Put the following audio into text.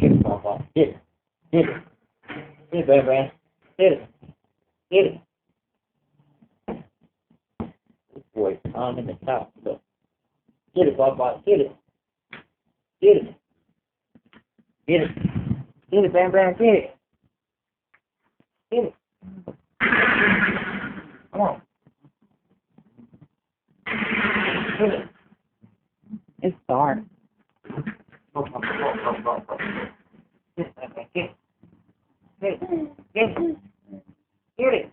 Get it, Papa. Get it. Get it. Get it, baby. Get it. Get it. This boy's in the top. So. Get it, Papa. Get it. Get it. Get it. Get it, Bam Bam. Get it. Get it. Come on. Get it. It's dark. Go. Get it. Get it. Get it. Get it. Get it.